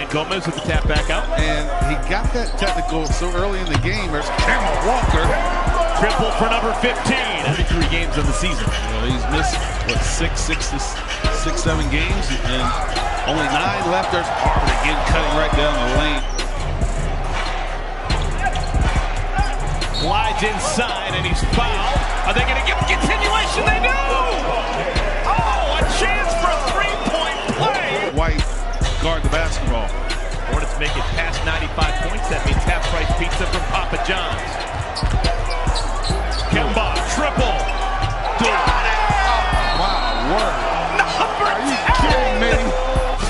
Gomez with the tap back out. And he got that technical so early in the game. There's Kemba Walker. Triple for number 15. 33 games on the season. He's missed, what, six, seven games, and only 9 left. There's Harvard again cutting right down the lane. Glides inside, and he's fouled. Are they going to give continuation? They do! Oh, a chance for a three-point play! White guard the basketball. Hornets make it past 95 points. That means half-price pizza from Papa John's. Kemba, triple. Got it! Oh, wow, word. Are you kidding me?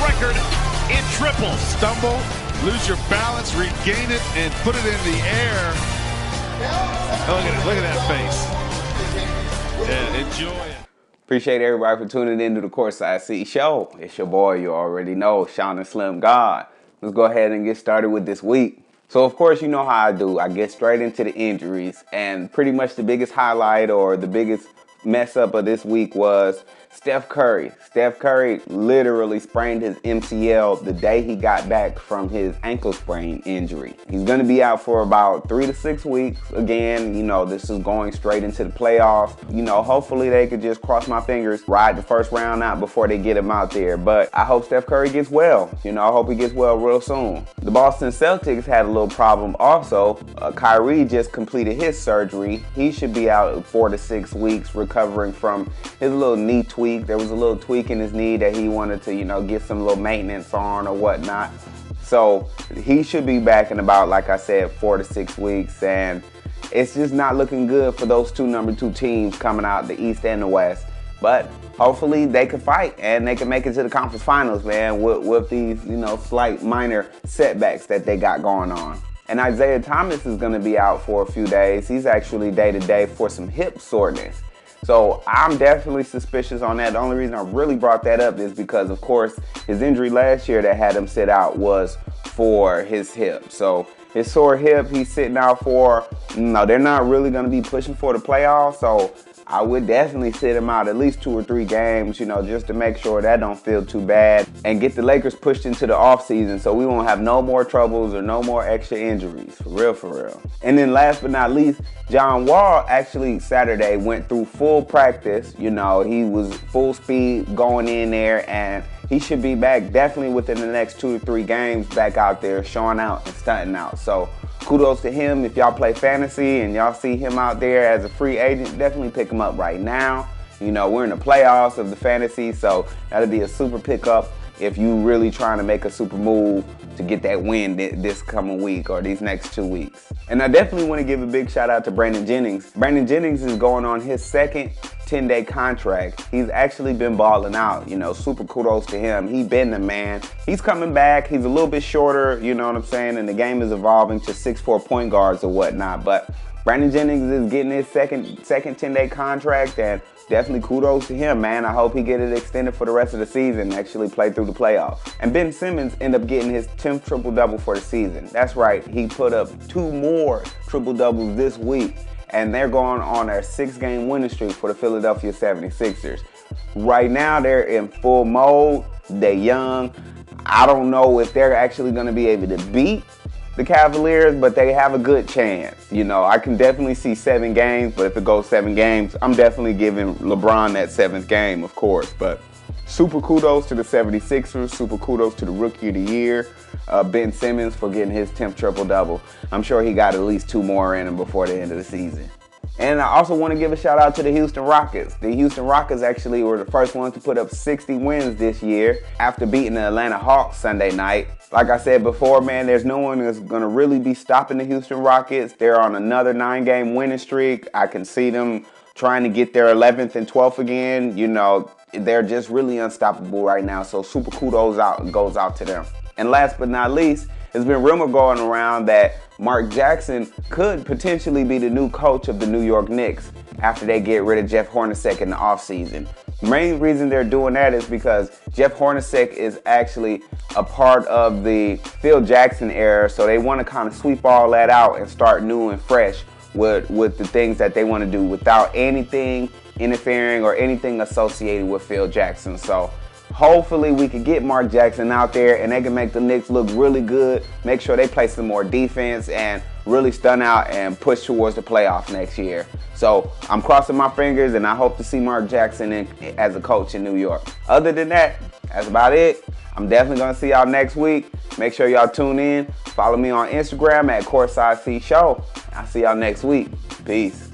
Record in triples. Stumble, lose your balance, regain it, and put it in the air. Look at it. Look at that face. Yeah, enjoy it. Appreciate everybody for tuning in to the Courtside Seat Show. It's your boy, you already know, Sean and Slim God. Let's go ahead and get started with this week. So, of course, you know how I do. I get straight into the injuries. And pretty much the biggest highlight or the biggest mess up of this week was Steph Curry. Steph Curry literally sprained his MCL the day he got back from his ankle sprain injury. He's going to be out for about 3 to 6 weeks. Again, you know, this is going straight into the playoffs. You know, hopefully they could just cross my fingers, ride the first round out before they get him out there. But I hope Steph Curry gets well. You know, I hope he gets well real soon. The Boston Celtics had a little problem also. Kyrie just completed his surgery. He should be out 4 to 6 weeks recovering from his little knee tweak. There was a little tweak in his knee that he wanted to, you know, get some little maintenance on or whatnot. So he should be back in about, like I said, 4 to 6 weeks. And it's just not looking good for those two number 2 teams coming out, the East and the West. But hopefully they can fight and they can make it to the conference finals, man, with these, you know, slight minor setbacks that they got going on. And Isaiah Thomas is going to be out for a few days. He's actually day-to-day for some hip soreness. So I'm definitely suspicious on that. The only reason I really brought that up is because, of course, his injury last year that had him sit out was for his hip. So his sore hip, he's sitting out for, no, they're not really going to be pushing for the playoffs. So I would definitely sit him out at least 2 or 3 games, you know, just to make sure that don't feel too bad and get the Lakers pushed into the offseason so we won't have no more troubles or no more extra injuries. For real, for real. And then last but not least, John Wall actually Saturday went through full practice. You know, he was full speed going in there and he should be back definitely within the next 2 to 3 games back out there showing out and stunting out. So kudos to him. If y'all play fantasy and y'all see him out there as a free agent, definitely pick him up right now. You know, we're in the playoffs of the fantasy, so that'll be a super pickup if you really trying to make a super move to get that win this coming week or these next 2 weeks. And I definitely want to give a big shout out to Brandon Jennings. Brandon Jennings is going on his second 10-day contract. He's actually been balling out, you know, super kudos to him. He been the man. He's coming back. He's a little bit shorter, you know what I'm saying, and the game is evolving to 6'4" point guards or whatnot, but Brandon Jennings is getting his second 10-day contract, and definitely kudos to him, man. I hope he get it extended for the rest of the season and actually play through the playoffs. And Ben Simmons ended up getting his 10th triple-double for the season. That's right, he put up 2 more triple-doubles this week, and they're going on their 6-game winning streak for the Philadelphia 76ers. Right now, they're in full mode. They're young. I don't know if they're actually going to be able to beat the Cavaliers, but they have a good chance. You know, I can definitely see 7 games, but if it goes 7 games, I'm definitely giving LeBron that 7th game, of course. But super kudos to the 76ers, super kudos to the Rookie of the Year, Ben Simmons, for getting his 10th triple-double. I'm sure he got at least 2 more in him before the end of the season. And I also want to give a shout out to the Houston Rockets. The Houston Rockets actually were the first ones to put up 60 wins this year after beating the Atlanta Hawks Sunday night. Like I said before, man, there's no one that's going to really be stopping the Houston Rockets. They're on another 9-game winning streak. I can see them trying to get their 11th and 12th again. You know, they're just really unstoppable right now. So super kudos goes out to them. And last but not least, there's been rumor going around that Mark Jackson could potentially be the new coach of the New York Knicks after they get rid of Jeff Hornacek in the offseason. The main reason they're doing that is because Jeff Hornacek is actually a part of the Phil Jackson era, so they want to kind of sweep all that out and start new and fresh with the things that they want to do without anything interfering or anything associated with Phil Jackson. So Hopefully we can get Mark Jackson out there and they can make the Knicks look really good. Make sure they play some more defense and really stun out and push towards the playoffs next year. So I'm crossing my fingers and I hope to see Mark Jackson as a coach in New York. Other than that, that's about it. I'm definitely going to see y'all next week. Make sure y'all tune in. Follow me on Instagram at courtsideseatshow. I'll see y'all next week. Peace.